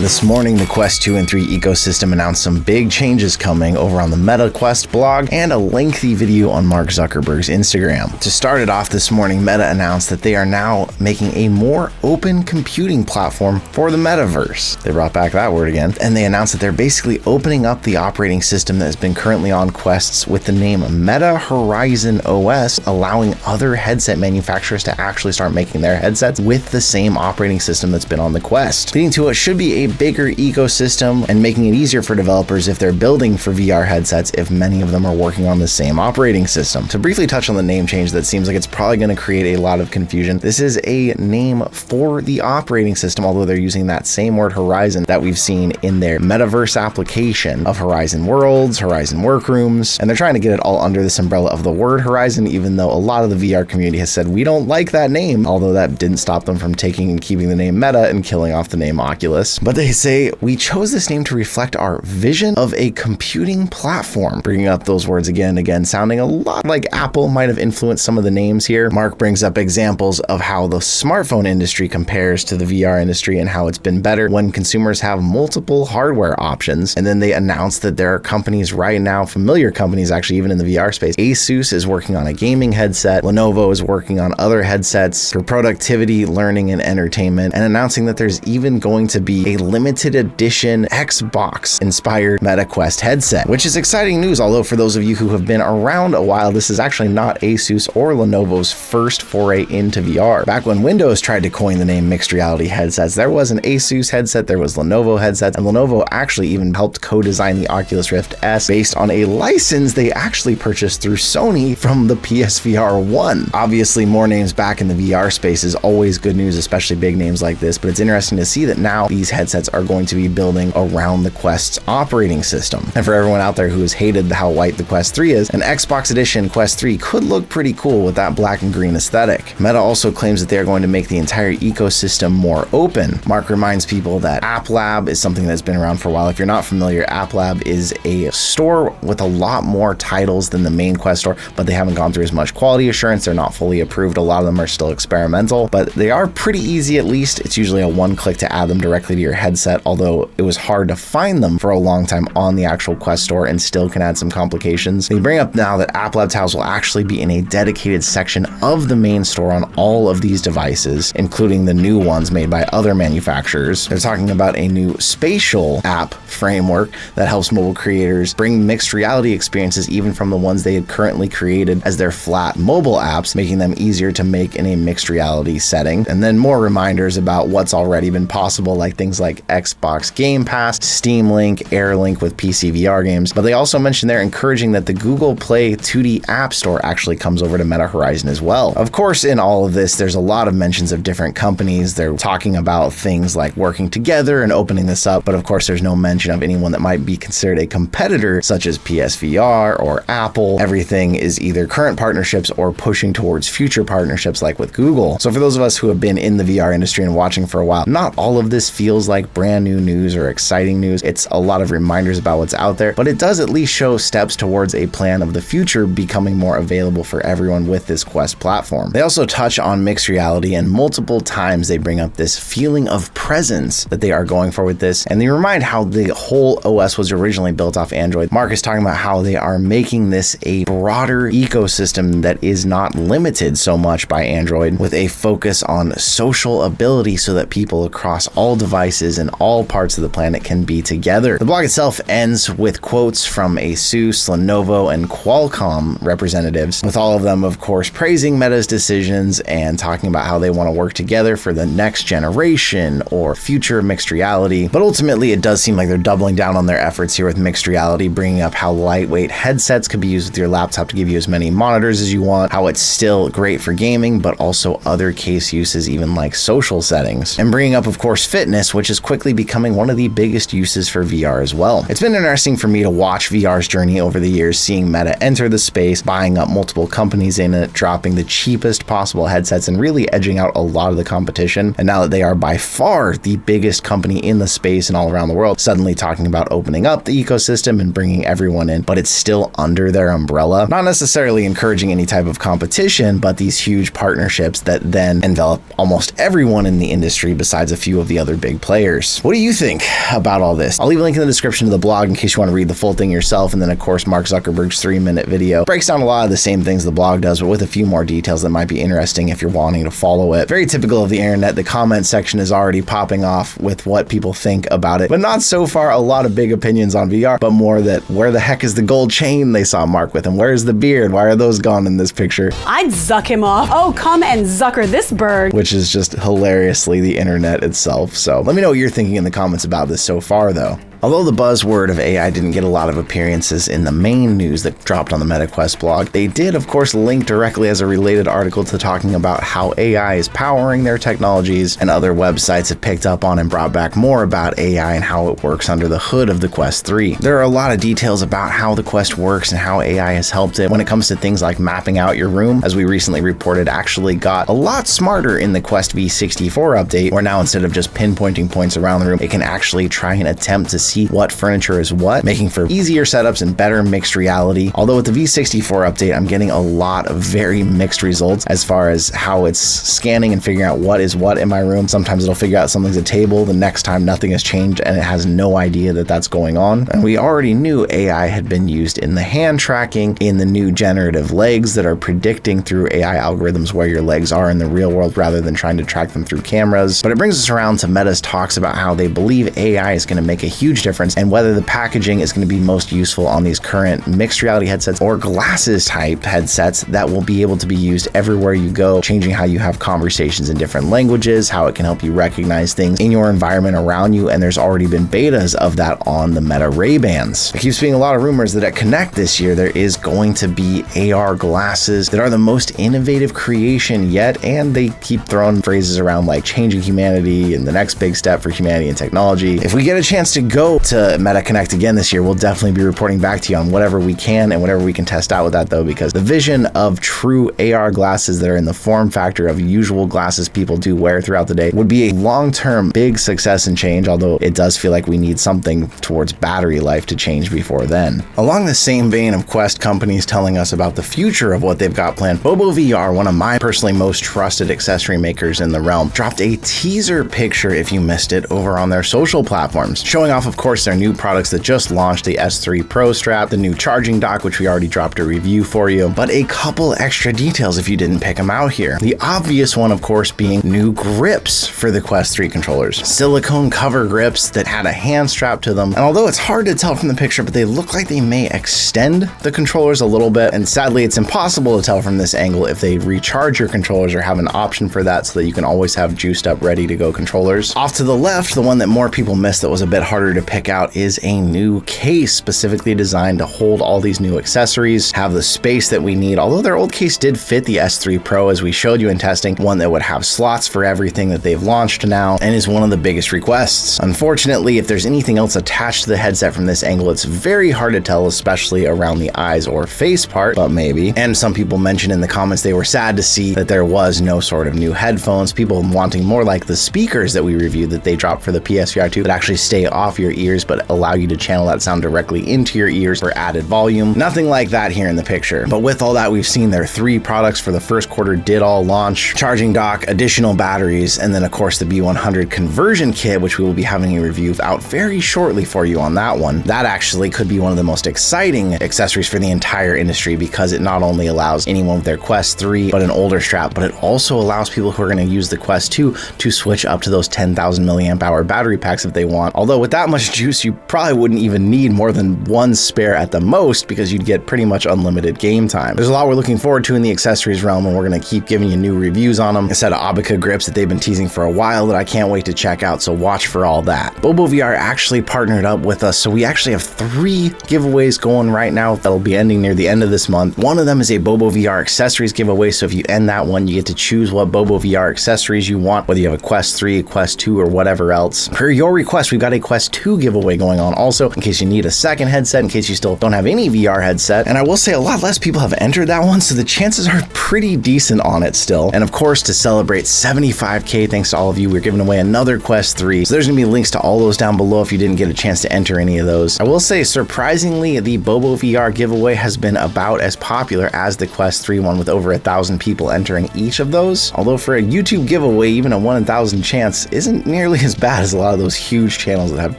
This morning, the Quest 2 and 3 ecosystem announced some big changes coming over on the Meta Quest blog and a lengthy video on Mark Zuckerberg's Instagram. To start it off this morning, Meta announced that they are now making a more open computing platform for the metaverse. They brought back that word again, and they announced that they're basically opening up the operating system that has been currently on Quests with the name Meta Horizon OS, allowing other headset manufacturers to actually start making their headsets with the same operating system that's been on the Quest, leading to what should be a bigger ecosystem and making it easier for developers if they're building for VR headsets if many of them are working on the same operating system. To briefly touch on the name change that seems like it's probably going to create a lot of confusion, this is a name for the operating system, although they're using that same word Horizon that we've seen in their metaverse application of Horizon Worlds, Horizon Workrooms, and they're trying to get it all under this umbrella of the word Horizon, even though a lot of the VR community has said we don't like that name, although that didn't stop them from taking and keeping the name Meta and killing off the name Oculus. But they say, we chose this name to reflect our vision of a computing platform. Bringing up those words again and again, sounding a lot like Apple might have influenced some of the names here. Mark brings up examples of how the smartphone industry compares to the VR industry and how it's been better when consumers have multiple hardware options. And then they announced that there are companies right now, familiar companies actually, even in the VR space. Asus is working on a gaming headset. Lenovo is working on other headsets for productivity, learning, and entertainment, and announcing that there's even going to be a limited edition Xbox inspired Meta Quest headset, which is exciting news. Although for those of you who have been around a while, this is actually not Asus or Lenovo's first foray into VR. Back when Windows tried to coin the name mixed reality headsets, there was an Asus headset, there was Lenovo headsets, and Lenovo actually even helped co-design the Oculus Rift S based on a license they actually purchased through Sony from the PSVR 1. Obviously, more names back in the VR space is always good news, especially big names like this, but it's interesting to see that now these headsets are going to be building around the Quest's operating system. And for everyone out there who has hated how white the Quest 3 is, an Xbox edition Quest 3 could look pretty cool with that black and green aesthetic. Meta also claims that they are going to make the entire ecosystem more open. Mark reminds people that App Lab is something that's been around for a while. If you're not familiar, App Lab is a store with a lot more titles than the main Quest store, but they haven't gone through as much quality assurance. They're not fully approved. A lot of them are still experimental, but they are pretty easy at least. It's usually a one click to add them directly to your headset, although it was hard to find them for a long time on the actual Quest store and still can add some complications. They bring up now that App Lab titles will actually be in a dedicated section of the main store on all of these devices, including the new ones made by other manufacturers. They're talking about a new spatial app framework that helps mobile creators bring mixed reality experiences even from the ones they had currently created as their flat mobile apps, making them easier to make in a mixed reality setting. And then more reminders about what's already been possible, like things like Xbox Game Pass, Steam Link, AirLink with PCVR games. But they also mentioned they're encouraging that the Google Play 2D App Store actually comes over to Meta Horizon as well. Of course, in all of this, there's a lot of mentions of different companies. They're talking about things like working together and opening this up, but of course, there's no mention of anyone that might be considered a competitor, such as PSVR or Apple. Everything is either current partnerships or pushing towards future partnerships like with Google. So for those of us who have been in the VR industry and watching for a while, not all of this feels like brand new news or exciting news. It's a lot of reminders about what's out there, but it does at least show steps towards a plan of the future becoming more available for everyone with this Quest platform. They also touch on mixed reality, and multiple times they bring up this feeling of presence that they are going for with this, and they remind how the whole OS was originally built off Android. Mark is talking about how they are making this a broader ecosystem that is not limited so much by Android, with a focus on social ability so that people across all devices and all parts of the planet can be together. The blog itself ends with quotes from Asus, Lenovo, and Qualcomm representatives, with all of them, of course, praising Meta's decisions and talking about how they want to work together for the next generation or future mixed reality. But ultimately, it does seem like they're doubling down on their efforts here with mixed reality, bringing up how lightweight headsets could be used with your laptop to give you as many monitors as you want, how it's still great for gaming, but also other case uses, even like social settings, and bringing up, of course, fitness, which is quickly becoming one of the biggest uses for VR as well. It's been interesting for me to watch VR's journey over the years, seeing Meta enter the space, buying up multiple companies in it, dropping the cheapest possible headsets, and really edging out a lot of the competition. And now that they are by far the biggest company in the space and all around the world, suddenly talking about opening up the ecosystem and bringing everyone in, but it's still under their umbrella. Not necessarily encouraging any type of competition, but these huge partnerships that then envelop almost everyone in the industry besides a few of the other big players. years. What do you think about all this? I'll leave a link in the description to the blog in case you want to read the full thing yourself. And then, of course, Mark Zuckerberg's 3-minute video breaks down a lot of the same things the blog does, but with a few more details that might be interesting if you're wanting to follow it. Very typical of the internet. The comment section is already popping off with what people think about it, but not so far a lot of big opinions on VR, but more that where the heck is the gold chain they saw Mark with, and where's the beard? Why are those gone in this picture? I'd zuck him off. Oh, come and zucker this bird. Which is just hilariously the internet itself. So let me know what you're thinking in the comments about this so far, though. Although the buzzword of AI didn't get a lot of appearances in the main news that dropped on the Meta Quest blog, they did, of course, link directly as a related article to talking about how AI is powering their technologies, and other websites have picked up on and brought back more about AI and how it works under the hood of the Quest 3. There are a lot of details about how the Quest works and how AI has helped it when it comes to things like mapping out your room, as we recently reported actually got a lot smarter in the Quest V64 update, where now instead of just pinpointing points around the room, it can actually try and attempt to see what furniture is what, making for easier setups and better mixed reality. Although with the V64 update, I'm getting a lot of very mixed results as far as how it's scanning and figuring out what is what in my room. Sometimes it'll figure out something's a table, the next time nothing has changed and it has no idea that that's going on. And we already knew AI had been used in the hand tracking, in the new generative legs that are predicting through AI algorithms where your legs are in the real world rather than trying to track them through cameras. But it brings us around to Meta's talks about how they believe AI is going to make a huge difference, and whether the packaging is going to be most useful on these current mixed reality headsets or glasses type headsets that will be able to be used everywhere you go, changing how you have conversations in different languages, how it can help you recognize things in your environment around you. And there's already been betas of that on the Meta Ray-Bans. I keep seeing a lot of rumors that at Connect this year, there is going to be AR glasses that are the most innovative creation yet. And they keep throwing phrases around like changing humanity and the next big step for humanity and technology. If we get a chance to go to Meta Connect again this year, we'll definitely be reporting back to you on whatever we can and whatever we can test out with that, though, because the vision of true AR glasses that are in the form factor of usual glasses people do wear throughout the day would be a long-term big success and change, although it does feel like we need something towards battery life to change before then. Along the same vein of Quest companies telling us about the future of what they've got planned, BoboVR, one of my personally most trusted accessory makers in the realm, dropped a teaser picture, if you missed it, over on their social platforms, showing off, of course, their new products that just launched, the S3 Pro strap, the new charging dock, which we already dropped a review for you, but a couple extra details if you didn't pick them out here. The obvious one, of course, being new grips for the Quest 3 controllers. Silicone cover grips that had a hand strap to them, and although it's hard to tell from the picture, but they look like they may extend the controllers a little bit, and sadly it's impossible to tell from this angle if they recharge your controllers or have an option for that so that you can always have juiced up ready to go controllers. Off to the left, the one that more people missed that was a bit harder to pick out is a new case specifically designed to hold all these new accessories, have the space that we need. Although their old case did fit the S3 Pro as we showed you in testing, one that would have slots for everything that they've launched now and is one of the biggest requests. Unfortunately, if there's anything else attached to the headset from this angle, it's very hard to tell, especially around the eyes or face part, but maybe. And some people mentioned in the comments they were sad to see that there was no sort of new headphones, people wanting more like the speakers that we reviewed that they dropped for the PSVR 2 that actually stay off your ears but allow you to channel that sound directly into your ears for added volume. Nothing like that here in the picture. But with all that, we've seen their 3 products for the first quarter did all launch: charging dock, additional batteries, and then of course the B100 conversion kit, which we will be having a review out very shortly for you on that one. That actually could be one of the most exciting accessories for the entire industry, because it not only allows anyone with their Quest 3 but an older strap, but it also allows people who are going to use the Quest 2 to switch up to those 10,000 milliamp hour battery packs if they want. Although with that much juice, you probably wouldn't even need more than one spare at the most, because you'd get pretty much unlimited game time. There's a lot we're looking forward to in the accessories realm, and we're going to keep giving you new reviews on them. A set of Abaca grips that they've been teasing for a while that I can't wait to check out, so watch for all that. BoboVR actually partnered up with us, so we actually have 3 giveaways going right now that'll be ending near the end of this month. One of them is a BoboVR Accessories giveaway, so if you end that one, you get to choose what BoboVR accessories you want, whether you have a Quest 3, a Quest 2, or whatever else. Per your request, we've got a Quest 2 2 giveaway going on also, in case you need a second headset, in case you still don't have any VR headset. And I will say a lot less people have entered that one, so the chances are pretty decent on it still. And of course, to celebrate 75K, thanks to all of you, we're giving away another Quest 3. So there's gonna be links to all those down below if you didn't get a chance to enter any of those. I will say, surprisingly, the BoboVR giveaway has been about as popular as the Quest 3 one, with over 1,000 people entering each of those. Although for a YouTube giveaway, even a 1 in 1,000 chance isn't nearly as bad as a lot of those huge channels that have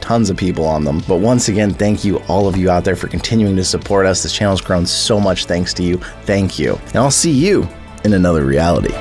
tons of people on them. But once again, thank you all of you out there for continuing to support us. This channel's grown so much thanks to you. Thank you. And I'll see you in another reality.